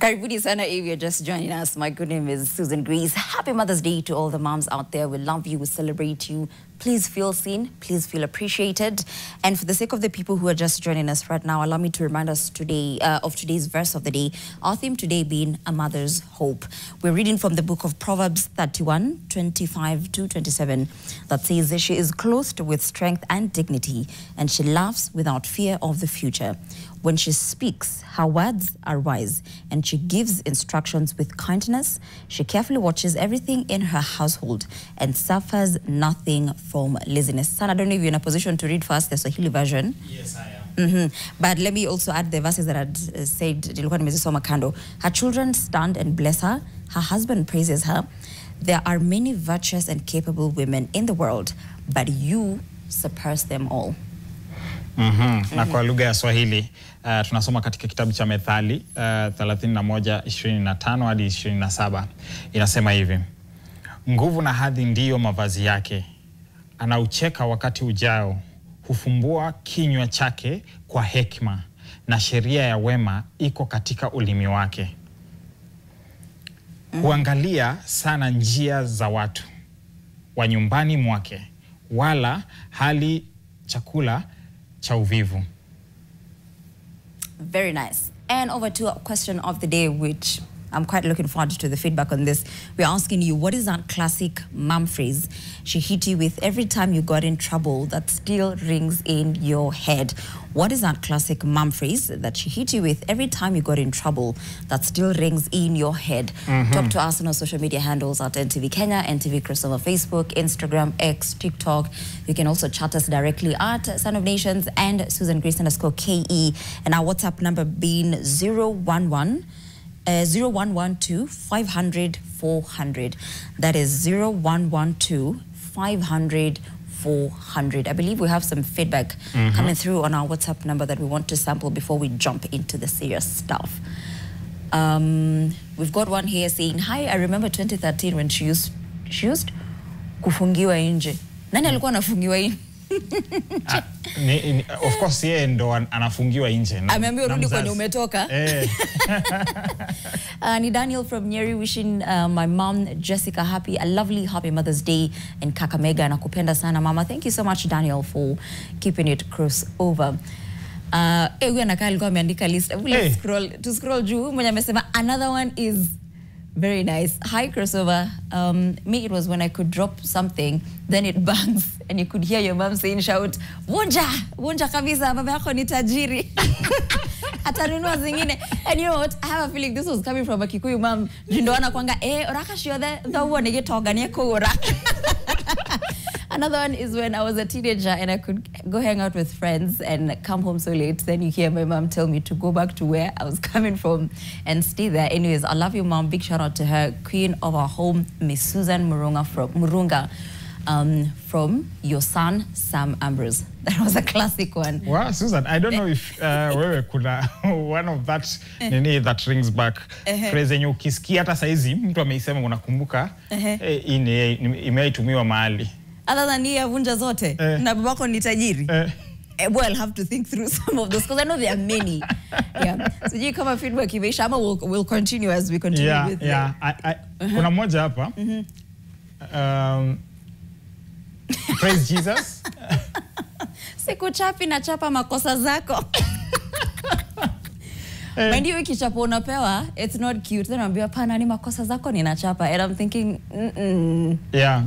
Karibuni sana if you're just joining us. My good name is Susan Grease. Happy Mother's Day to all the moms out there. We love you, we celebrate you. Please feel seen, please feel appreciated. And for the sake of the people who are just joining us right now, allow me to remind us today of today's verse of the day. Our theme today being a mother's hope. We're reading from the book of Proverbs 31, 25 to 27 that says that she is clothed with strength and dignity, and she laughs without fear of the future. When she speaks, her words are wise, and she gives instructions with kindness. She carefully watches everything in her household and suffers nothing from laziness. Son, I don't know if you're in a position to read first the Swahili version. Yes, I am. But let me also add the verses that I said. Her children stand and bless her. Her husband praises her. There are many virtuous and capable women in the world, but you surpass them all. Na kwa lugha ya Swahili tunasoma katika kitabu cha Methali 31:25 hadi 27. Inasema hivi: nguvu na hadhi ndiyo mavazi yake, anaucheka wakati ujao, hufumbua kinywa chake kwa hekima, na sheria ya wema iko katika ulimi wake. Huangalia sana njia za watu wa nyumbani mwake, wala hali chakula cha uvivu. Very nice. And over to a question of the day, which I'm quite looking forward to the feedback on this. We're asking you, what is that classic mom phrase she hit you with every time you got in trouble that still rings in your head? What is that classic mom phrase that she hit you with every time you got in trouble that still rings in your head? Talk to us on our social media handles at NTV Kenya, NTV Crossover, Facebook, Instagram, X, TikTok. You can also chat us directly at Son of Nations and Susan_Grace_KE, and our WhatsApp number being 0112 500 400. That is 0112 500 400. I believe we have some feedback coming through on our WhatsApp number that we want to sample before we jump into the serious stuff. We've got one here saying, hi, I remember 2013 when she used kufungiwa nje. Nani alikuwa anafungiwa nje? Of course yeye ndo anafungiwa nje. Ameambiwa rudi kwenye umetoka. Ni Daniel from Nyeri wishing my mom Jessica a lovely happy Mother's Day in Kakamega. Nakupenda sana mama. Thank you so much Daniel for keeping it crossover. Huyu anakaa alikuwa ameandika list. Scroll juu mwenye amesema another one is very nice. Hi crossover. Me it was when I could drop something, then it bangs and you could hear your mom saying, shout, "Wonja kabisa, baba yako ni tajiri." Atanunua zingine. And you know what? I have a feeling this was coming from a Kikuyu mom. Jindoana kwanga oraka shiode the one nigetoga nieko oraka. Another one is when I was a teenager and I could go hang out with friends and come home so late. Then you hear my mom tell me to go back to where I was coming from and stay there. Anyways, I love you, mom. Big shout out to her, queen of our home, Miss Susan Murunga, from your son, Sam Ambrose. That was a classic one. Wow, Susan, I don't know if wewe kuna one of that nini that rings back. Phrase yenye ukisikia hata saizi mtu ameisema unakumbuka imeitumiwa mahali. Other than hiya vunja zote na babako ni tajiri. Well, I'll have to think through some of those because I know there are many. So you come and feedback imeisha ama we'll continue as we continue with kuna moja hapa. Praise Jesus. Sikuchapi na chapa makosa zako. When you kichapo unapewa, it's not cute. Then unambiwa pana ni makosa zako ninachapa. And I'm thinking,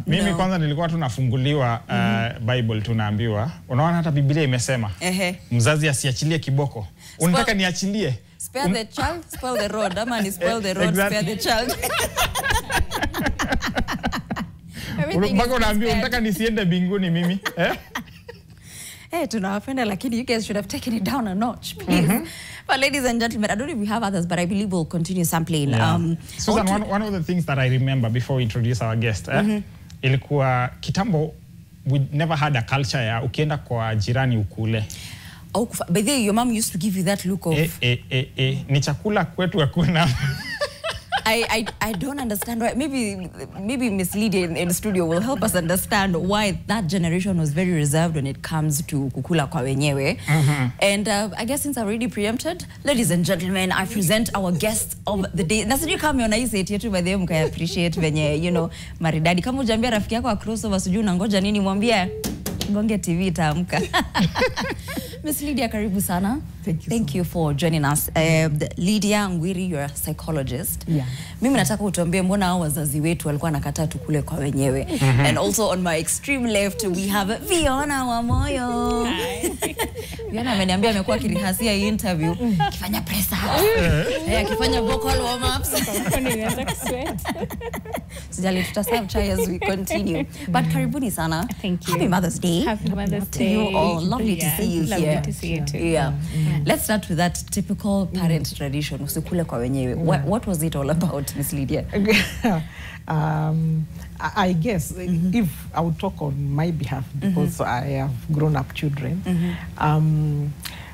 mimi kwanza nilikuwa tunafunguliwa Bible tunaambiwa. Unaona hata Biblia imesema mzazi asiachilie kiboko. Unataka niachilie? Spare the child, spoil the road. Ama ni spoil the road, spare the child. Mpaka unaambiwa unataka nisiende mbinguni mimi. Tunawapenda lakini you guys should have taken it down a notch, please. But ladies and gentlemen, I don't know if we have others, but I believe we'll continue sampling. Susan, one of the things that I remember before we introduce our guest, ilikuwa kitambo, we never had a culture ya ukienda kwa jirani ukule. But then your mom used to give you that look of... Ni chakula kwetu hakuna. I don't understand why. Maybe Miss Lydia in the studio will help us understand why that generation was very reserved when it comes to kukula kwa wenyewe. And I guess since I already preempted, ladies and gentlemen, I present our guest of the day. Na sijui kama unai say yetu by the way mkaya appreciate venye, you know, maridadi. Kama ujambia rafiki yako wa crossover sijui unangoja nini, mwambie Gonge TV itaamka. Miss Lydia, karibu sana. Thank you for joining us. Lydia Ngwiri, you're a psychologist. Yeah. Mimi nataka utuambie mbona hao wazazi wetu walikuwa nakataa tukule kwa wenyewe. And also on my extreme left we have Fiona Wamoyo. Fiona ameniambia amekuwa akirihasia hii interview, akifanya press up, akifanya vocal warm ups. Sijali tutaserve chai as we continue. But karibuni sana. Thank you. Happy Mother's Day. Happy Mother's to Day. you all. Lovely to see you Lovely here. to see you too. Yeah. Let's start with that typical parent tradition. Usikule kwa wenyewe. What was it all about, Miss Lydia? I guess if I would talk on my behalf, because I have grown up children,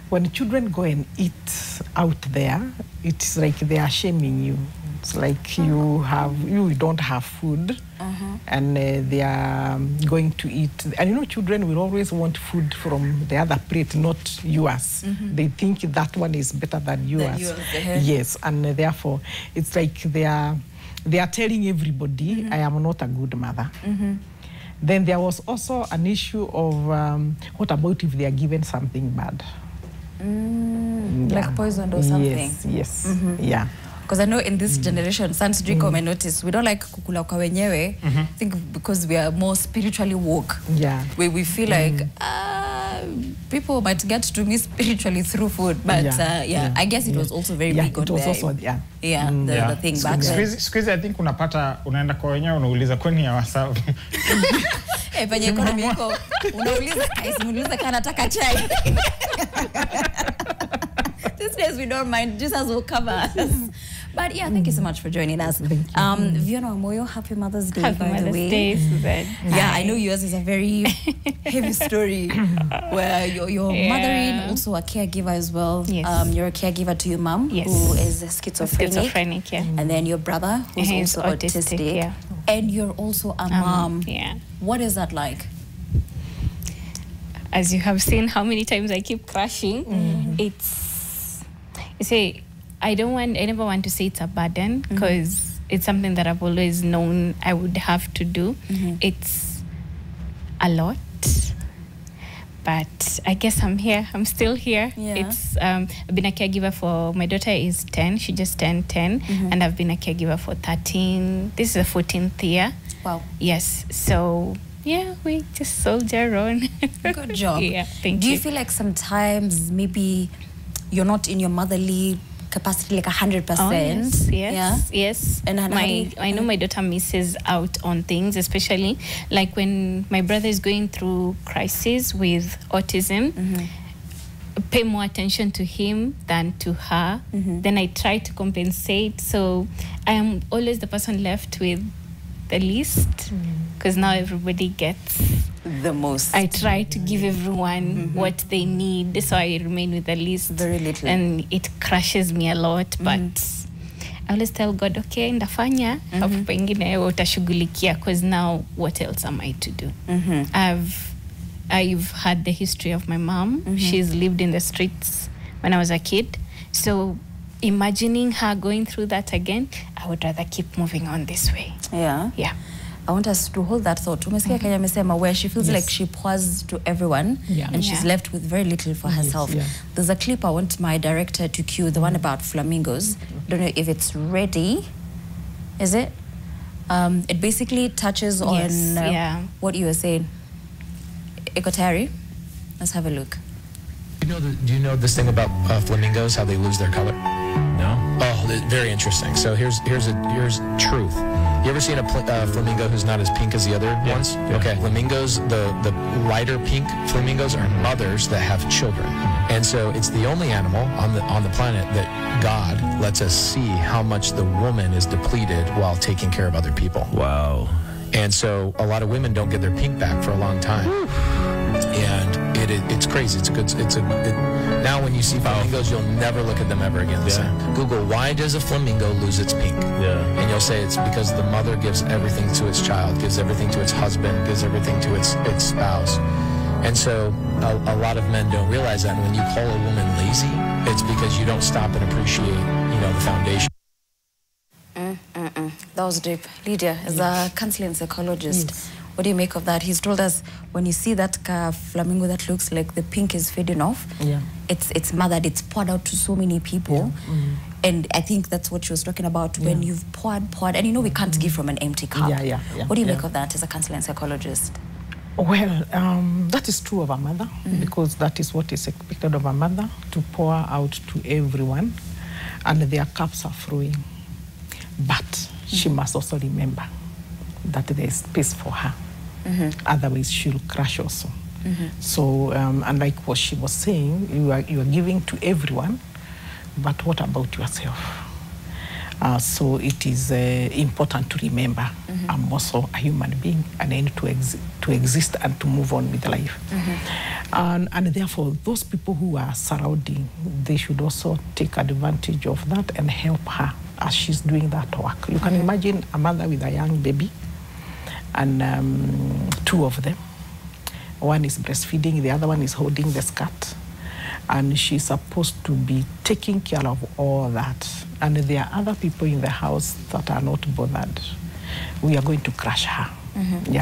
when children go and eat out there, it's like they are shaming you. It's like you don't have food, and they are going to eat. And you know, children will always want food from the other plate, not yours. They think that one is better than yours. Yes, and therefore, it's like they are telling everybody, I am not a good mother. Then there was also an issue of what about if they are given something bad? Like poisoned or something? Yes, yeah. Because I know in this generation, Sans Drico may notice, we don't like kukula kwa wenyewe. I think because we are more spiritually woke. Yeah. We feel like people might get to me spiritually through food. But I guess it was also very big on it was there. also, the thing back then. Squeeze, I think unapata unaenda kwa wenyewe unauliza kwani ya wasabu. Penye economy iko unauliza kana nataka chai. These days we don't mind, Jesus will cover us. But yeah, thank you so much for joining us. Fiona Wamoyo, happy Mother's Day, happy by Mother's the way. Day, Susan. Yeah, I know yours is a very heavy story where you're mothering, also a caregiver as well. Yes. You're a caregiver to your mom, Yes. who is schizophrenic. Yeah. And then your brother, who's He's also autistic, yeah. And you're also a mom. Yeah. What is that like? As you have seen how many times I keep crashing, it's, you see, I never want to say it's a burden, because it's something that I've always known I would have to do. It's a lot, but I guess I'm here. I'm still here. Yeah. It's I've been a caregiver for, my daughter is 10. She just turned 10, and I've been a caregiver for 13. This is the 14th year. Wow. Yes. So yeah, we just soldier on. Good job. Yeah, thank you. Do you feel like sometimes maybe you're not in your motherly capacity like 100%? Oh, yes, Yeah? yes. And I know my daughter misses out on things, especially like when my brother is going through crisis with autism. Pay more attention to him than to her. Then I try to compensate. So I am always the person left with the least, because now everybody gets the most. I try to give everyone what they need, so I remain with the least. Very little. And it crushes me a lot, but I always tell God, okay, ndafanya, hapo pengine utashughulikia, because now what else am I to do? I've had the history of my mom. She's lived in the streets when I was a kid. So imagining her going through that again, I would rather keep moving on this way. Yeah. Yeah. I want us to hold that thought. Umesikia Kenya amesema where she feels like she pours to everyone and she's left with very little for herself. There's a clip I want my director to cue, the one about flamingos. Don't know if it's ready. Is it? It basically touches on what you were saying. Ekotari, let's have a look. Do you know this thing about flamingos, how they lose their color? No? Oh, very interesting. So here's truth. You ever seen a flamingo who's not as pink as the other ones? Yeah. Okay, flamingos, the lighter pink flamingos are mothers that have children. And so it's the only animal on the planet that God lets us see how much the woman is depleted while taking care of other people. Wow. And so a lot of women don't get their pink back for a long time. And but it's crazy. Now when you see flamingos, you'll never look at them ever again the same. Google, why does a flamingo lose its pink? And you'll say it's because the mother gives everything to its child, gives everything to its husband, gives everything to its spouse. And so a lot of men don't realize that. And when you call a woman lazy, it's because you don't stop and appreciate, the foundation. That was deep. Lydia, as a counseling psychologist, what do you make of that? He's told us when you see that flamingo that looks like the pink is fading off, it's mothered, it's poured out to so many people. And I think that's what she was talking about, when you've poured, and we can't give from an empty cup. What do you make of that as a counseling psychologist? Well, that is true of a mother, because that is what is expected of a mother, to pour out to everyone, and their cups are flowing. But she must also remember that there is space for her. Otherwise, she'll crash also. So, and like what she was saying, you are giving to everyone, but what about yourself? So it is important to remember I'm also a human being, and I need to exist and to move on with life. And therefore, those people who are surrounding, they should also take advantage of that and help her as she's doing that work. You can imagine a mother with a young baby, and two of them. One is breastfeeding, the other one is holding the skirt. And she's supposed to be taking care of all that. And there are other people in the house that are not bothered. We are going to crush her.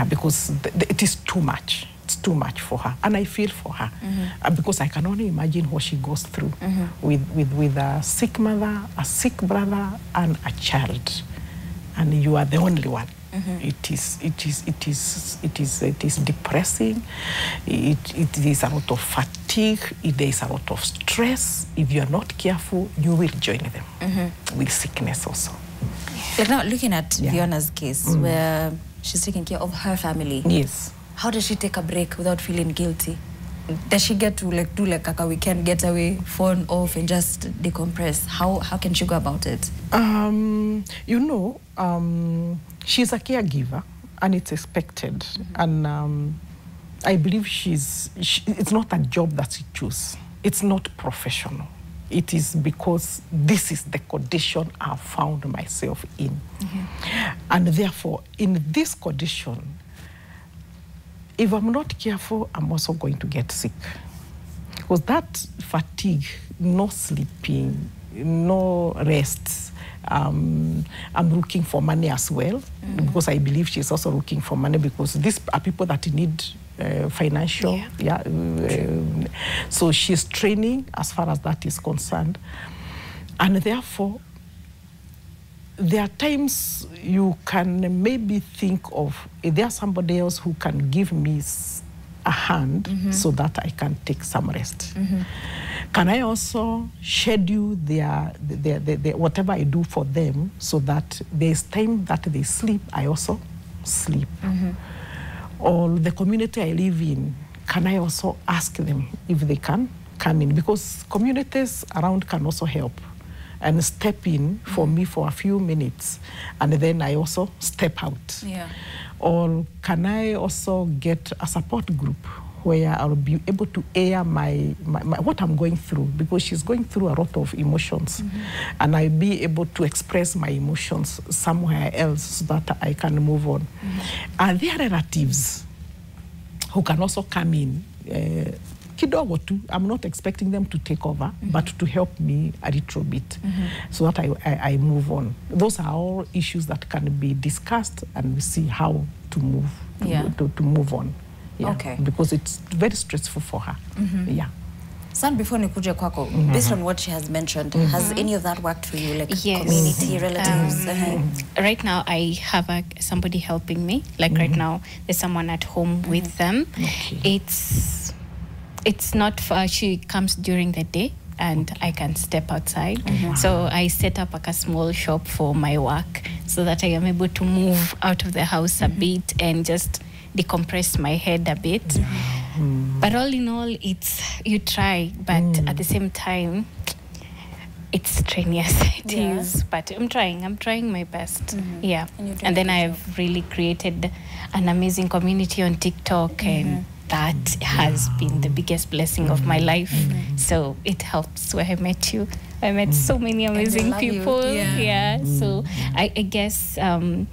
Because it is too much. It's too much for her. And I feel for her. Because I can only imagine what she goes through with a sick mother, a sick brother, and a child. And you are the only one. It is depressing. It is a lot of fatigue. There is a lot of stress. If you are not careful, you will join them with sickness also. Like now, looking at Fiona's case, where she's taking care of her family. Yes. How does she take a break without feeling guilty? Does she get to do like a weekend getaway, phone off, and just decompress? How can she go about it? She's a caregiver, and it's expected. And I believe it's not a job that she chooses. It's not professional. It is because this is the condition I found myself in. And therefore, in this condition, if I'm not careful, I'm also going to get sick. Because that fatigue, no sleeping, no rest, I'm looking for money as well, because I believe she's also looking for money, because these are people that need financial. So she's training as far as that is concerned. And therefore, there are times you can maybe think of, is there somebody else who can give me a hand so that I can take some rest? Can I also schedule their whatever I do for them, so that there's time that they sleep, I also sleep? Or the community I live in, can I also ask them if they can come in? Because communities around can also help and step in for me for a few minutes, and then I also step out. Or can I also get a support group where I'll be able to air my what I'm going through, because she's going through a lot of emotions, and I'll be able to express my emotions somewhere else so that I can move on. And there are relatives who can also come in, kidogo tu. I'm not expecting them to take over, but to help me a little bit, so that I move on. Those are all issues that can be discussed, and we see how to move to move on. Because it's very stressful for her. Son, before nikuje kwako, based on what she has mentioned, has any of that worked for you, like community, relatives? Right now, I have somebody helping me. Like right now, there's someone at home with them. It's not far. She comes during the day, and I can step outside. So I set up a small shop for my work, so that I am able to move out of the house a bit and just decompress my head a bit. But all in all, you try, but at the same time, it's strenuous. It is, but I'm trying my best. And then I've really created an amazing community on TikTok, and that has been the biggest blessing of my life. So it helps where I met you. I met so many amazing people. Yeah. So I guess, and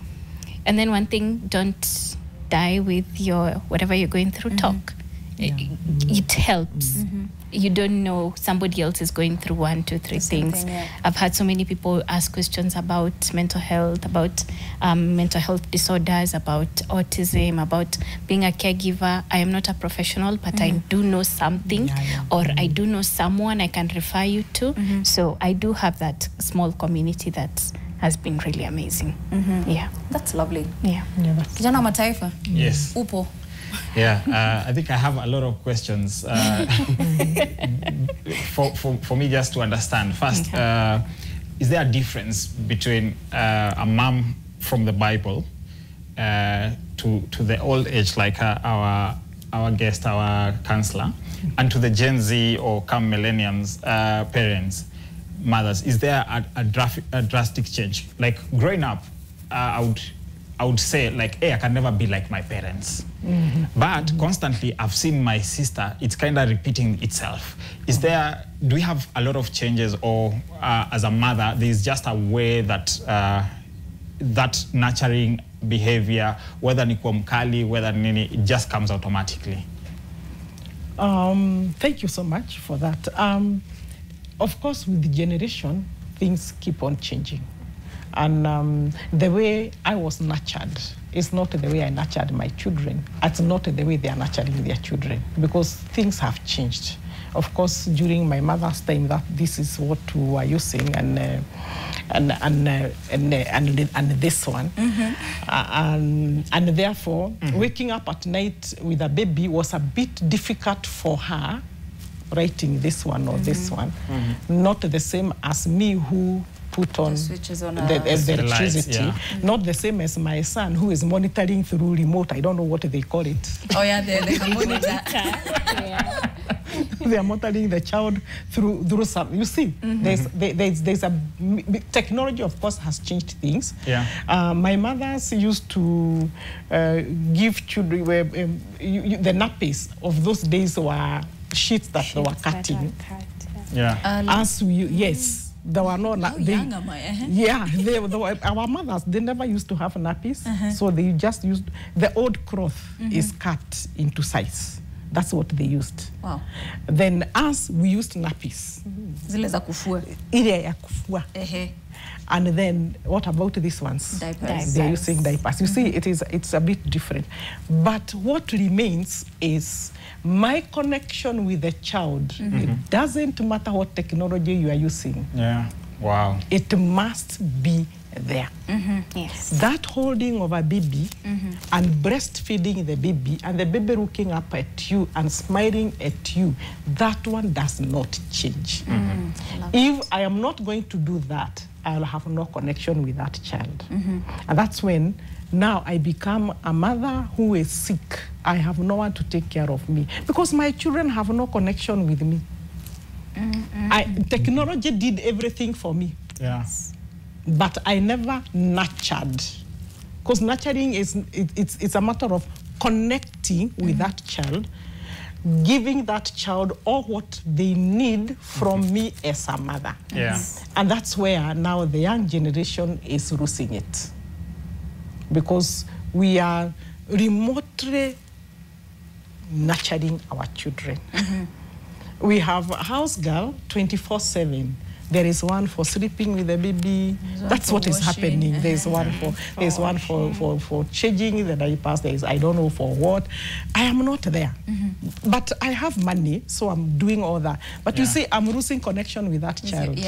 then one thing, don't die with your whatever you're going through. Talk. It helps. You don't know somebody else is going through 1, 2, 3 things. I've had so many people ask questions about mental health, about mental health disorders, about autism, about being a caregiver. I am not a professional, but I do know something, or I do know someone I can refer you to. So I do have that small community that has been really amazing. Yeah, That's lovely. yeah. Kijana wa mataifa. Yes. Upo. Yeah, I think I have a lot of questions for me just to understand. First, is there a difference between a mom from the Bible to the old age, like our guest, our counselor, and to the Gen Z or come millennials parents, mothers? Is there a drastic change? Like growing up, I would say, like, hey, I can never be like my parents. But constantly, I've seen my sister, it's kind of repeating itself. Do we have a lot of changes, or as a mother, there's just a way that that nurturing behavior, whether ni kwa mkali, whether nini, it just comes automatically? Thank you so much for that. Of course, with the generation, things keep on changing. And the way I was nurtured is not the way I nurtured my children. It's not the way they are nurturing their children, because things have changed. Of course, during my mother's time, that this is what we were using, and this one, and therefore, waking up at night with a baby was a bit difficult for her, writing this one or this one, not the same as me who put on the electricity, lights, not the same as my son who is monitoring through remote. I don't know what they call it. Oh yeah, they can monitor. They are monitoring the child through some. You see, there's a technology, of course, has changed things. My mothers used to give children the nappies of those days were sheets that they were cutting. As we there were no our mothers, they never used to have nappies, so they just used the old cloth is cut into size. That's what they used. Wow. Then us, we used nappies. Zile za kufua. Ile ya kufua. And then what about these ones? Diapers. They're using diapers. You see, it's a bit different. But what remains is my connection with the child. It doesn't matter what technology you are using. Wow. It must be there. Yes. That holding of a baby and breastfeeding the baby and the baby looking up at you and smiling at you, that one does not change. If I am not going to do that, I'll have no connection with that child. And that's when now I become a mother who is sick. I have no one to take care of me because my children have no connection with me. Technology did everything for me. But I never nurtured, because nurturing it's a matter of connecting with that child, giving that child all what they need from me as a mother. And that's where now the young generation is losing it, because we are remotely nurturing our children. We have a house girl 24/7. There is one for sleeping with the baby. That's what is happening. There's one for changing the diapers. There is I don't know for what. I am not there. But I have money, so I'm doing all that. But you see, I'm losing connection with that child.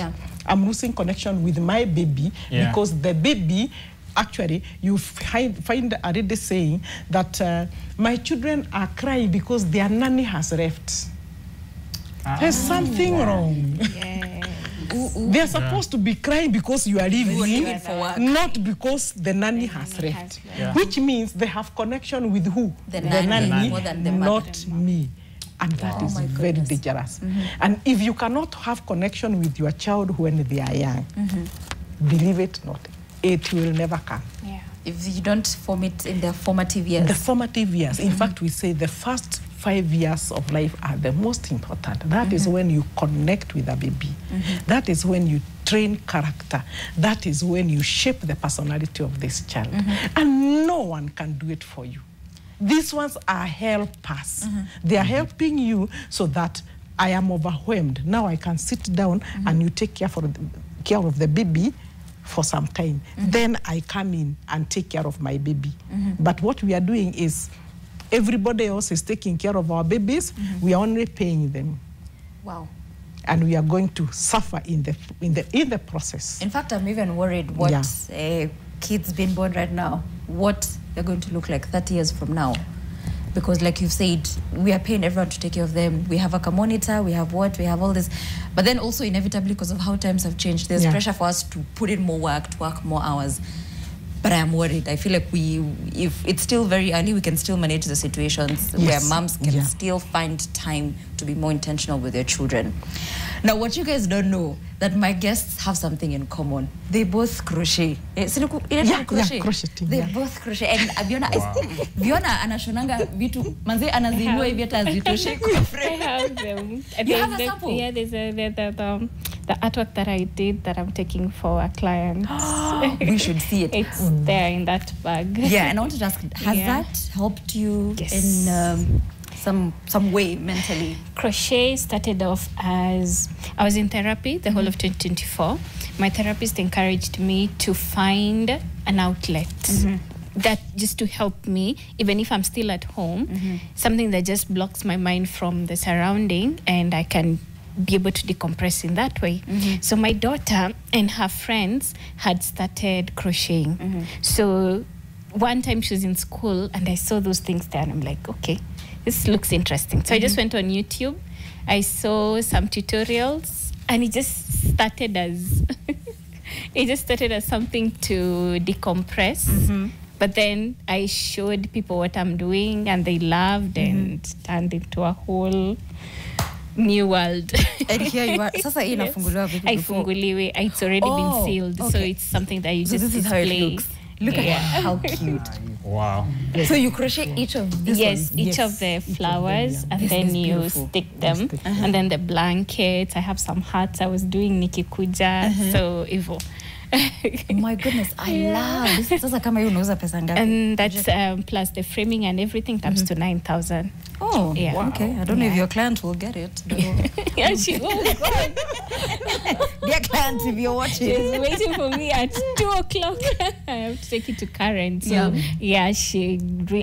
I'm losing connection with my baby because the baby, actually, you find a lady saying that my children are crying because their nanny has left. There's something wrong. They're supposed to be crying because you are leaving, not because the nanny has left. Which means they have connection with who? The nanny, not me. And that is very dangerous. And if you cannot have connection with your child when they are young, believe it or not, it will never come. If you don't form it in their formative years. The formative years. In fact, we say the first 5 years of life are the most important. That is when you connect with a baby. That is when you train character. That is when you shape the personality of this child. And no one can do it for you. These ones are helpers. They are helping you so that I am overwhelmed. Now I can sit down and you take care of the baby for some time. Then I come in and take care of my baby. But what we are doing is everybody else is taking care of our babies. We are only paying them. Wow. And we are going to suffer in the process. In fact, I'm even worried what kids being born right now, what they're going to look like 30 years from now. Because like you've said, we are paying everyone to take care of them. We have a monitor, we have we have all this. But then also inevitably, because of how times have changed, there's pressure for us to put in more work, to work more hours. But I am worried. I feel like if it's still very early, we can still manage the situations where moms can still find time to be more intentional with their children. Now, what you guys don't know, that my guests have something in common. They both crochet. Crocheting. They both crochet. And Viona anashonanga vitu, manze anazinua hivi hata azitoshi kwa frame. I have them. You have a sample? Yeah, there's the artwork that I did that I'm taking for a client. We should see it. It's there in that bag. Yeah, and I wanted to ask, has that helped you in some way mentally? Crochet started off as I was in therapy the whole of 2024. My therapist encouraged me to find an outlet that just to help me, even if I'm still at home, something that just blocks my mind from the surrounding, and I can be able to decompress in that way. So my daughter and her friends had started crocheting. So one time she was in school and I saw those things there and I'm like, okay, this looks interesting. So I just went on YouTube. I saw some tutorials and it just started as something to decompress. But then I showed people what I'm doing and they loved and turned into a whole new world. And here you are. Sasa hii inafunguliwa vipi before? Haifunguliwi. It's already been sealed. So it's something that you just this is display. how it looks. Look at how cute. Wow. So you crochet each of these ones? Each of the flowers, and This then is you beautiful. stick them. And then the blankets. I have some hats. I was doing Nikikuja. So evil. My goodness, I love this. Sasa kama hiyo unauza pesa ngapi? And that's plus the framing and everything comes to 9,000. Oh, yeah. Wow. Okay. I don't know if your client will get it. Yeah, she will. Dear client, if you're watching. She's waiting for me at 2 o'clock. I have to take it to Karen. So yeah,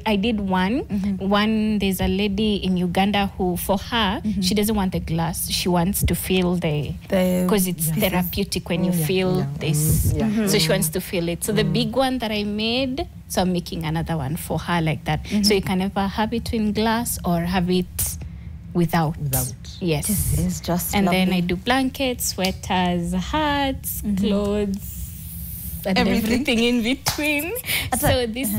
I did one. One, there's a lady in Uganda who, for her, she doesn't want the glass. She wants to feel because it's therapeutic when you feel this. So she wants to feel it. So the big one that I made, so I'm making another one for her like that. So you can either have it in glass or have it without. Yes. This is just and lovely. then I do blankets, sweaters, hats, clothes, and everything in between. So this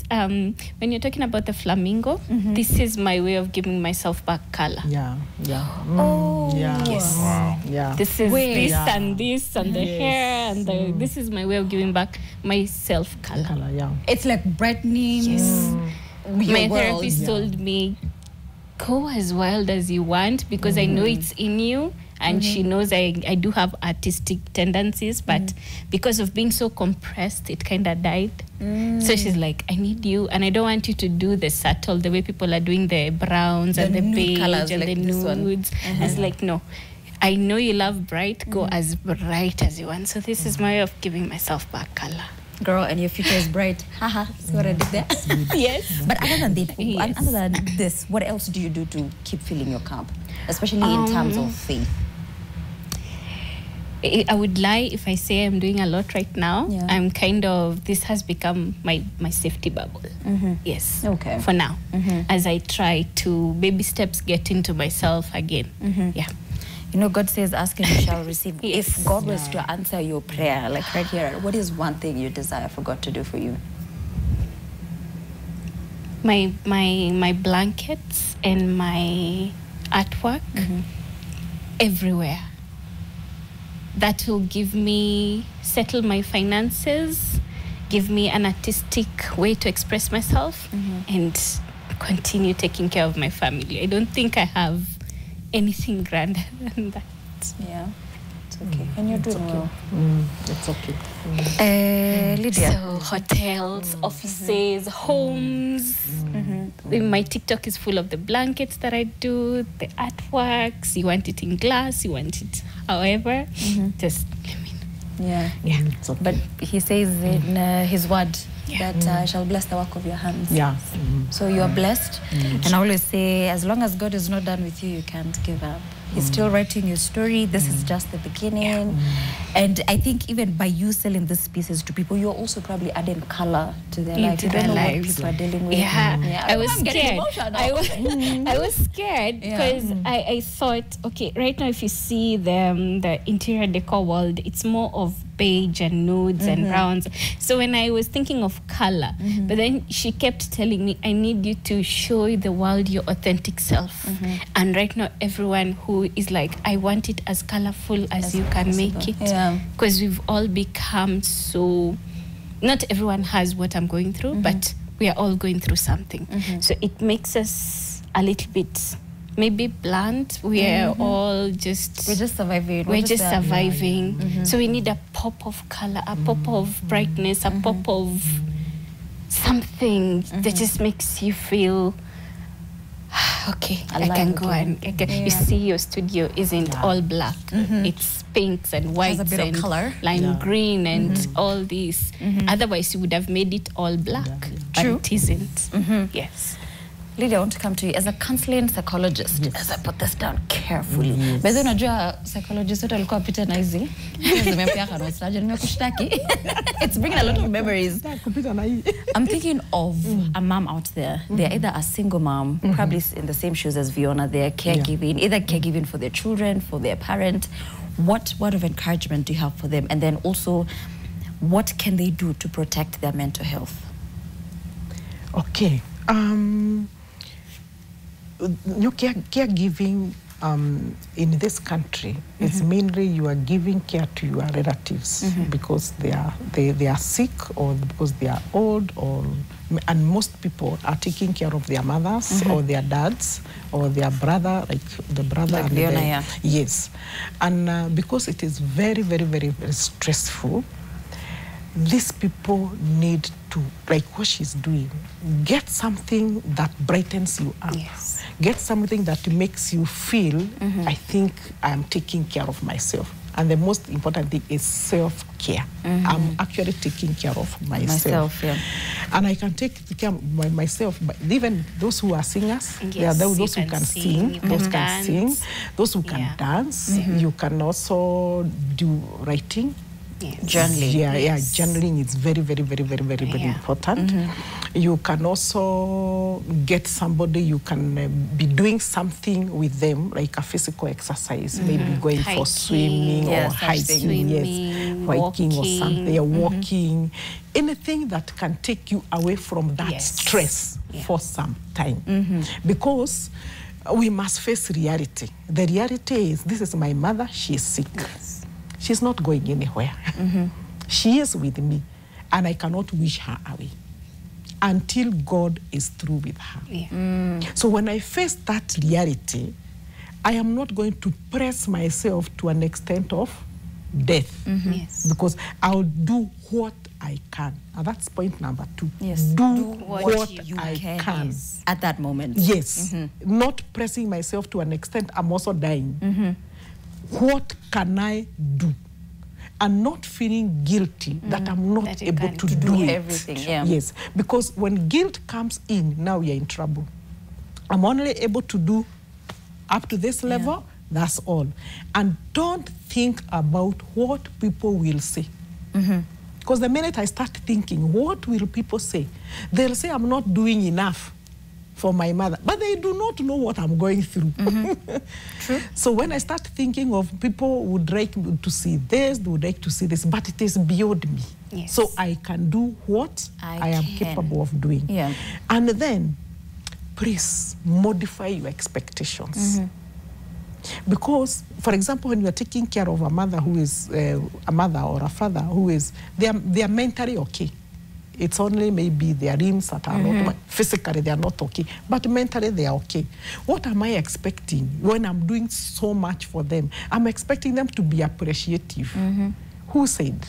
when you're talking about the flamingo, this is my way of giving myself back color. Yes. Wow. This is this and this and the hair and this is my way of giving back myself color. It's like brightening. Yes. My world. therapist told me, go as wild as you want because I know it's in you. And she knows I do have artistic tendencies, but because of being so compressed, it kind of died. So she's like, I need you, and I don't want you to do the subtle, the way people are doing the browns and the beige colors, and like the nudes. I was like, no, I know you love bright, go as bright as you want. So this is my way of giving myself back color. Girl, and your future is bright. Haha, see what I did there? Yes. But other than that, other than this, what else do you do to keep filling your cup? Especially in terms of faith. I would lie if I say I'm doing a lot right now. I'm kind of, this has become my safety bubble. Yes. Okay. For now. As I try to baby steps get into myself again. Yeah. You know, God says, ask and you shall receive. Yes. If God was to answer your prayer, like right here, what is one thing you desire for God to do for you? My blankets and my artwork everywhere. That will give me, settle my finances, give me an artistic way to express myself, and continue taking care of my family. I don't think I have anything grander than that. Yeah. It's okay. And you're doing well. It's okay. Lydia. So hotels, offices, homes. My TikTok is full of the blankets that I do, the artworks. You want it in glass, you want it however. Just let me know. Yeah. It's okay. But he says in his word that I shall bless the work of your hands. Yeah. So you are blessed. And I always say, as long as God is not done with you, you can't give up. He's still writing your story. This is just the beginning. And I think even by you selling these pieces to people, you're also probably adding color to their life. You don't know what people are dealing with. I was I'm getting scared. emotional. I was scared because I thought, okay, right now if you see the interior decor world, it's more of beige and nudes and browns. So when I was thinking of color, but then she kept telling me, I need you to show the world your authentic self. And right now everyone who is like, I want it as colorful as you can make it. Because we've all become so, not everyone has what I'm going through, but we are all going through something. So it makes us a little bit maybe blunt. We are all just... We're just surviving. We're just surviving. So we need a pop of color, a pop of brightness, a pop of something that just makes you feel... Okay, I can go and you see your studio isn't all black. It's pinks and whites bit and of color. lime green and all these. Otherwise, you would have made it all black. True. But it isn't. Yes. Lydia, I want to come to you as a counseling psychologist. As I put this down carefully. But then unajua psychologist wote walikuwa pita na hizi. Zimempea kanoti. Najua nimekushtaki. It's bringing a lot of memories. I'm thinking of a mom out there. They're either a single mom, probably in the same shoes as Fiona. They're caregiving, either caregiving for their children, for their parent. What word of encouragement do you have for them? And then also, what can they do to protect their mental health? Okay. Your caregiving in this country is mainly you are giving care to your relatives because they are sick or because they are old, and most people are taking care of their mothers or their dads or their brother, like the brother. Like Leona, yes, and because it is very, very, very, very stressful, these people need to, like what she's doing, get something that brightens you up. Yes. Get something that makes you feel, I think I'm taking care of myself. And the most important thing is self-care. I'm actually taking care of myself. And I can take care of myself, but even those who are singers, there are those who can sing, those can sing, those who can dance. You can also do writing. Journaling. Journaling is very, very, very, very, very, very important. You can also get somebody, you can be doing something with them, like a physical exercise, maybe going for swimming or hiking, hiking or something, walking. Anything that can take you away from that stress for some time. Because we must face reality. The reality is, this is my mother, she is sick. She's not going anywhere. She is with me, and I cannot wish her away until God is through with her. So when I face that reality, I am not going to press myself to an extent of death, because I'll do what I can. And that's point number 2. Do what I can. At that moment. Yes. Not pressing myself to an extent I'm also dying. What can I do? And not feeling guilty that I'm not able to do everything. Yes, because when guilt comes in, now you're in trouble. I'm only able to do up to this level, that's all. And don't think about what people will say. Because the minute I start thinking, what will people say? They'll say I'm not doing enough for my mother, but they do not know what I'm going through. True. So when I start thinking of people would like to see this, they would like to see this, but it is beyond me. So I can do what I am capable of doing. And then, please modify your expectations. Because, for example, when you are taking care of a mother who is a mother or a father who is, they are mentally okay. It's only maybe their limbs that are not, physically they are not okay, but mentally they are okay. What am I expecting when I'm doing so much for them? I'm expecting them to be appreciative. Who said?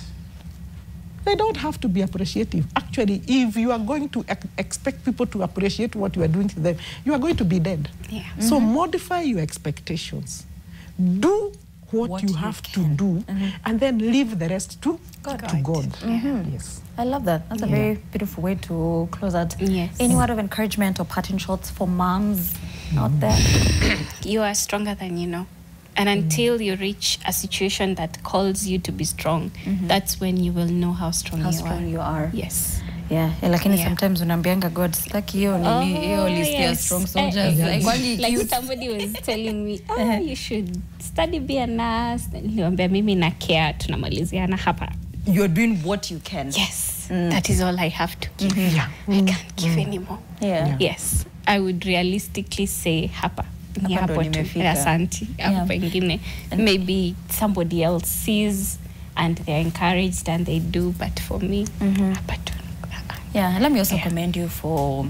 They don't have to be appreciative. Actually, if you are going to expect people to appreciate what you are doing to them, you are going to be dead. Yeah. So modify your expectations. Do what you have to do, and then leave the rest to God. Yes. I love that. That's a very beautiful way to close out. Yes. Any word of encouragement or parting shots for moms out there? You are stronger than you know. And until you reach a situation that calls you to be strong, that's when you will know how strong you are. Yes. Yeah, lakini sometimes unaambianga God, like hiyo list ya strong soldiers. Like somebody was telling me, you should study be a nurse. Niliwaambia mimi na care tunamaliziana hapa. You're doing what you can. Yes. That is all I have to give. I can't give anymore. Yes. I would realistically say hapa. Asante. Maybe somebody else sees and they're encouraged and they do, but for me, yeah, let me also commend you for,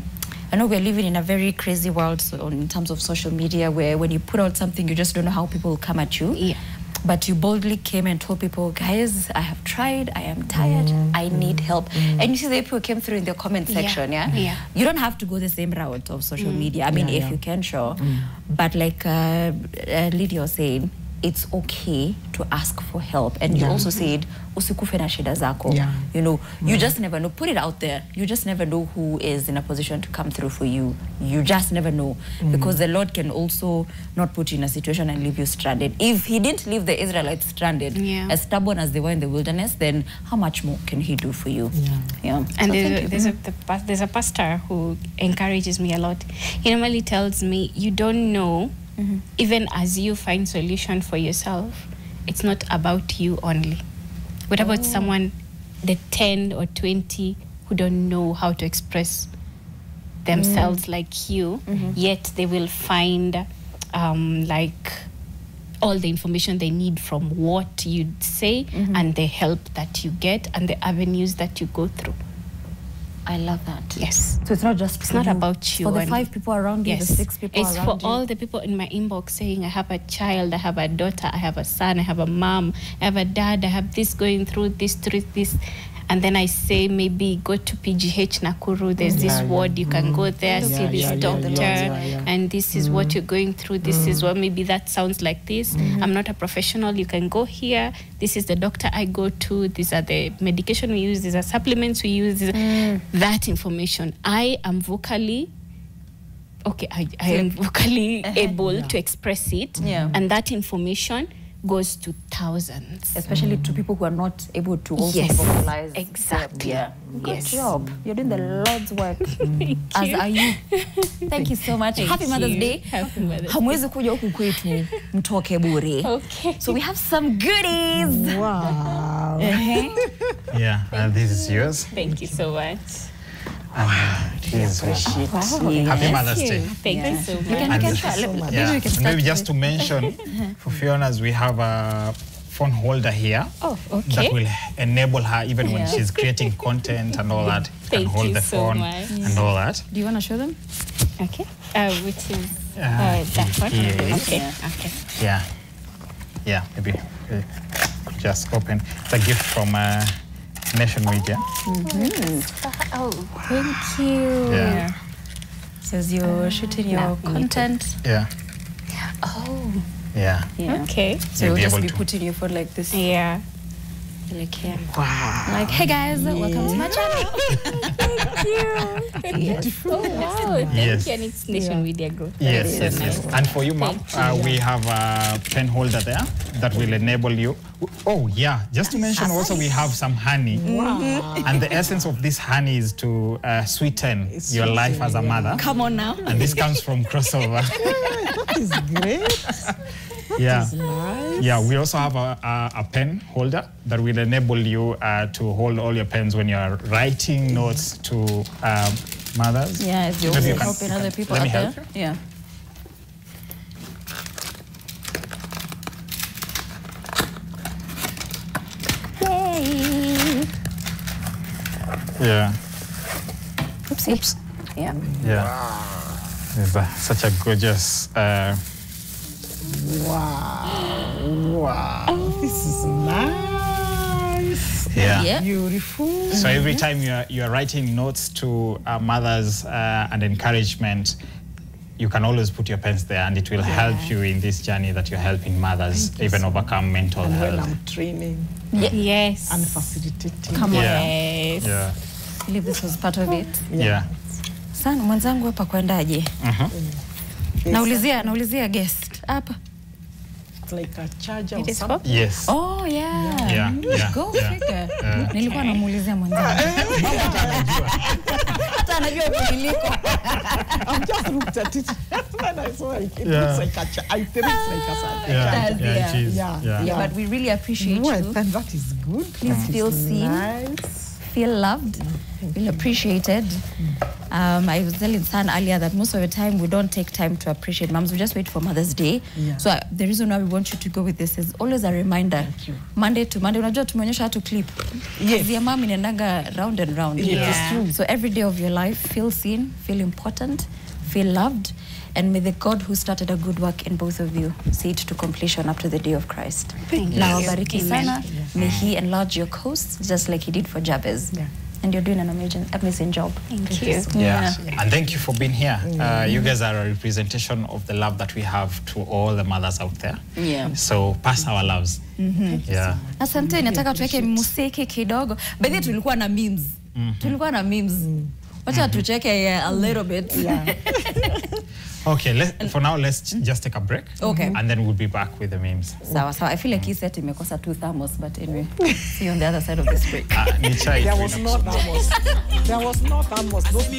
I know we're living in a very crazy world in terms of social media where when you put out something, you just don't know how people will come at you. Yeah. But you boldly came and told people, guys, I have tried, I am tired, I need help. And you see the people who came through in the comment section, You don't have to go the same route of social media. I mean, if you can, sure. But like Lydia was saying, it's okay to ask for help. And you also said, usikufe na shida zako. You know, you just never know. Put it out there. You just never know who is in a position to come through for you. You just never know. Because the Lord can also not put you in a situation and leave you stranded. If he didn't leave the Israelites stranded, as stubborn as they were in the wilderness, then how much more can he do for you? And so there's a pastor who encourages me a lot. He normally tells me, you don't know, even as you find solution for yourself, it's not about you only. What about someone, the 10 or 20 who don't know how to express themselves like you, yet they will find like all the information they need from what you say and the help that you get and the avenues that you go through. I love that. Yes. So it's not just it's not about you. For the 5 people around you, the 6 people it's around you. you. It's for all the people in my inbox saying, I have a child, I have a daughter, I have a son, I have a mom, I have a dad, I have this going through this. And then I say, maybe go to PGH Nakuru. There's this ward. You can go there, see this doctor. And this is what you're going through. This is what, maybe that sounds like this. I'm not a professional. You can go here. This is the doctor I go to. These are the medication we use. These are supplements we use. That information. I am vocally, I am vocally able to express it. And that information goes to thousands. Especially to people who are not able to also vocalize. Exactly. Good job. You're doing the Lord's work. As are you. Thank you so much. Happy Mother's Day. Happy Mother's Day. Hamwezi kuja huku kwetu mtoke bure. Okay. So we have some goodies. Wow. This is yours. Thank you so much. Happy Mother's Day. Thank you so much. Maybe just to mention, for Fiona's, we have a phone holder here that will enable her even when she's creating content and all that. Can hold the phone and all that. Do you want to show them? Okay. Which is that one? Okay. Yeah. Maybe just open. It's a gift from Nation Media. Oh, thank you. Yeah. Says you're shooting your content. Yeah. Oh. Yeah. Okay. So you'll just be putting your phone like this. Yeah. Like here. Wow. Like, hey guys, welcome to my channel. Thank you. Beautiful. Oh, wow. Thank you. And it's Nation Media Group. Yes. And for you, ma'am, we have a pen holder there that will enable you. Oh, yeah. Just to mention also, we have some honey. Wow. And the essence of this honey is to sweeten your life as a mother. Come on now. And this comes from Crossover. That is great. Nice. Yeah, we also have a pen holder that will enable you to hold all your pens when you're writing notes to mothers. Yeah, if you're helping other people out there. Yeah. Yeah. Oopsie. Oops. Yeah. Yeah. It's such a gorgeous. Wow. This is nice. Yeah. Yeah. Beautiful. So every time you are writing notes to mothers and encouragement, you can always put your pens there, and it will help you in this journey that you're helping mothers even overcome mental And when health. I'm training Yes. and facilitating. Come on. Yeah. Yes. Yeah. I believe this was part of it. Yeah. Sana mwanzangu hapa kwendaje? Naulizia guest hapa. It's like a charger It or is something. Yes. Oh yeah. Yeah. Yeah. Go Yeah. figure. Nilikuwa namuulizia mwanzangu. Hata anajua kuliko. I've just looked at it and I saw it. It Yeah. looks like a I think it's like a charger. Yeah. does, Yeah, yeah. it is. Yeah. Yeah. Yeah, but we really appreciate Well, you. then that is good. Please That is feel seen. Nice. Feel loved, feel appreciated. I was telling San earlier that most of the time we don't take time to appreciate moms. We just wait for Mother's Day. Yeah. So the reason why we want you to go with this is always a reminder. Thank you. Monday to Monday, unajua tumeonyesha how to clip. Yes. The mom inaendaga round and round. Yeah. It is true. So every day of your life, feel seen, feel important, feel loved, and may the God who started a good work in both of you see it to completion up to the day of Christ. Thank Na you. wabariki Amen. sana. May He enlarge your coast just like He did for Jabez. Yeah. And you're doing an amazing job. Thank you. Yeah. And thank you for being here. You guys are a representation of the love that we have to all the mothers out there. Yeah. So pass our loves. Yeah. Asante, nataka tuweke musiki kidogo. By the way, tulikuwa na memes. Tulikuwa na memes. Wacha tucheke a little bit. Yeah. Okay, for now, let's just take a break. Okay. And then we'll be back with the memes. Sawa, sawa. I feel like he said imekosa 2 thermos, but anyway. See you on the other side of this break. Ni chai There tu was inakusaidia. no thermos. There was no thermos. Those